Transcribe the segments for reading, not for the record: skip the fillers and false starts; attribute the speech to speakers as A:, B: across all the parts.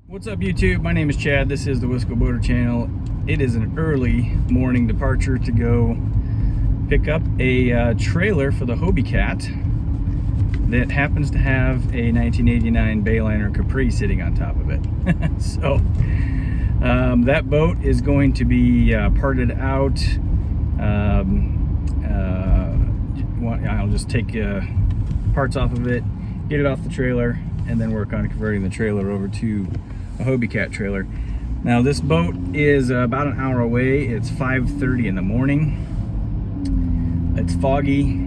A: What's up YouTube? My name is Chad. This is the Wisco Boater channel. It is an early morning departure to go pick up a trailer for the Hobie Cat that happens to have a 1989 Bayliner Capri sitting on top of it. So that boat is going to be parted out. I'll just take parts off of it, get it off the trailer, and then work on converting the trailer over to a Hobie Cat trailer. Now this boat is about an hour away. It's 5:30 in the morning. It's foggy.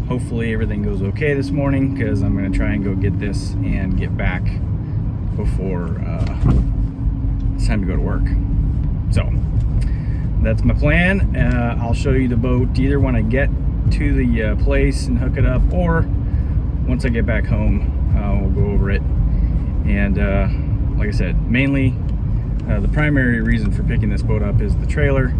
A: Hopefully everything goes okay this morning, because I'm going to try and go get this and get back before it's time to go to work. So that's my plan. I'll show you the boat either when I get to the place and hook it up, or once I get back home. We'll go over it. And like I said, mainly the primary reason for picking this boat up is the trailer.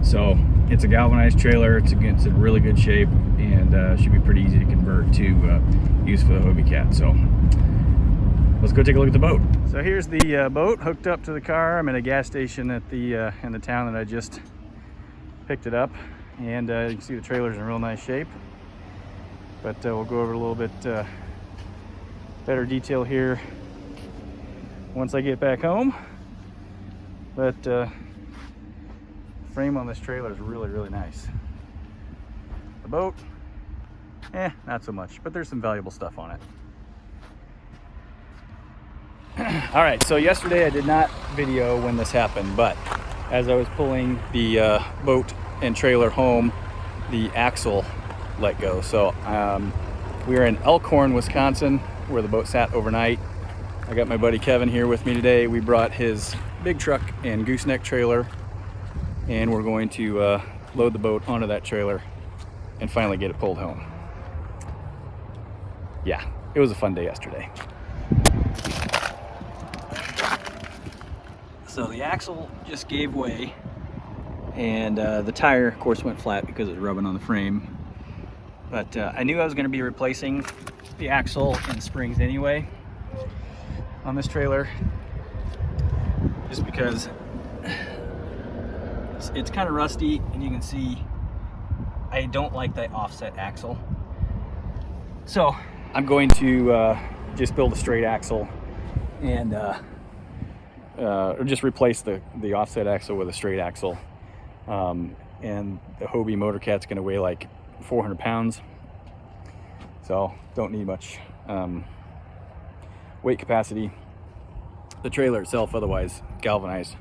A: So it's a galvanized trailer. It's in really good shape, and should be pretty easy to convert to use for the Hobie Cat. So let's go take a look at the boat. So here's the boat hooked up to the car. I'm at a gas station at the in the town that I just picked it up, and you can see the trailer's in real nice shape. But we'll go over a little bit better detail here once I get back home. But frame on this trailer is really nice. The boat, not so much, but there's some valuable stuff on it. All right, so yesterday I did not video when this happened, but as I was pulling the boat and trailer home, the axle let go. So we are in Elkhorn, Wisconsin, where the boat sat overnight. I got my buddy Kevin here with me today. We brought his big truck and gooseneck trailer, and we're going to load the boat onto that trailer and finally get it pulled home. Yeah, it was a fun day yesterday. So the axle just gave way, and the tire, of course, went flat because it was rubbing on the frame. But I knew I was going to be replacing the axle and springs anyway on this trailer, just because it's kind of rusty, and you can see I don't like that offset axle. So I'm going to just build a straight axle and or just replace the offset axle with a straight axle. And the Hobie Motorcat's going to weigh like 400 pounds, so don't need much weight capacity. The trailer itself, otherwise galvanized,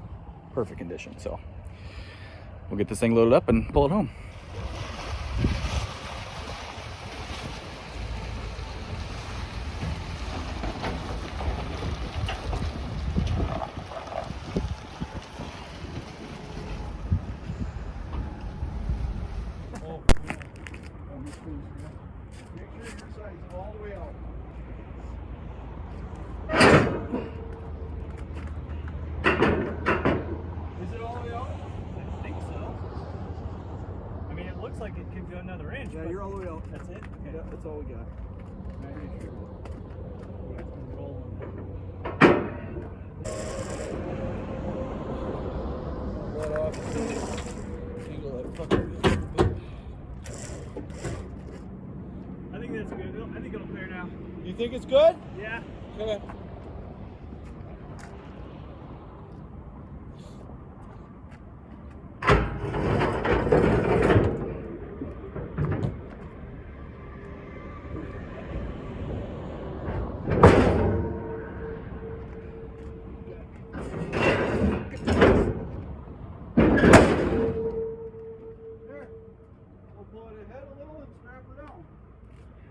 A: perfect condition. So we'll get this thing loaded up and pull it home. Looks like it could go another inch.
B: Yeah, you're all the way out.
A: That's it? Okay.
B: Yeah, that's all we got.
A: I think that's good. I think it'll clear now.
B: You think it's good?
A: Yeah.
B: Okay.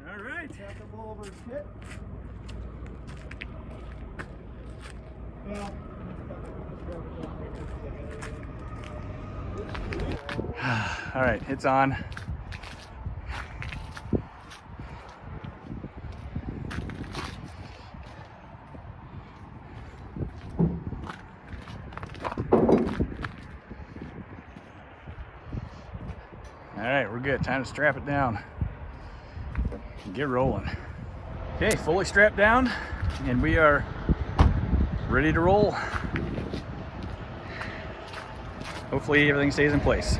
A: All right.
B: Tap the ball over his hip. Well,
A: all right, it's on. All right, we're good. Time to strap it down and get rolling. Okay, fully strapped down, and we are ready to roll. Hopefully everything stays in place.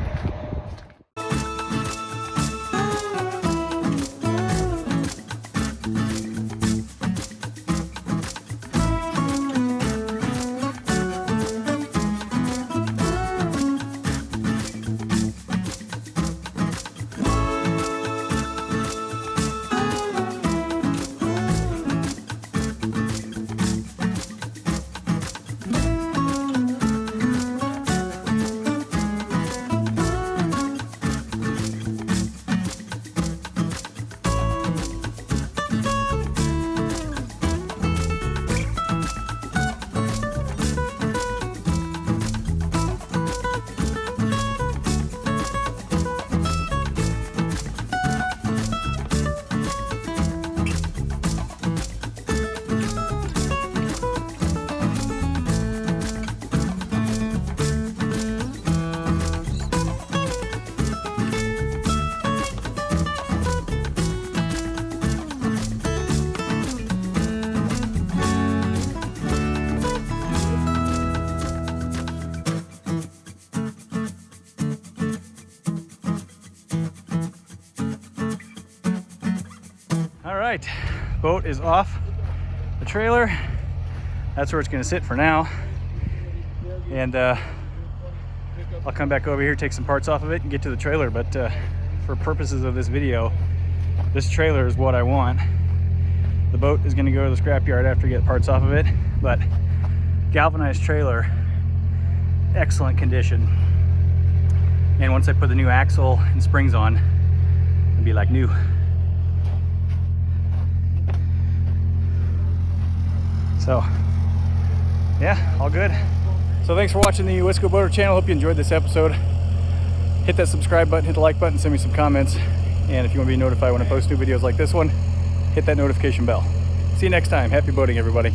A: All right, boat is off the trailer. That's where it's gonna sit for now. And I'll come back over here, take some parts off of it and get to the trailer. But for purposes of this video, this trailer is what I want. The boat is gonna go to the scrapyard after I get parts off of it, but galvanized trailer, excellent condition. And once I put the new axle and springs on, it'll be like new. So, yeah, all good. So thanks for watching the Wisco Boater channel. Hope you enjoyed this episode. Hit that subscribe button, hit the like button, send me some comments. And if you want to be notified when I post new videos like this one, hit that notification bell. See you next time. Happy boating, everybody.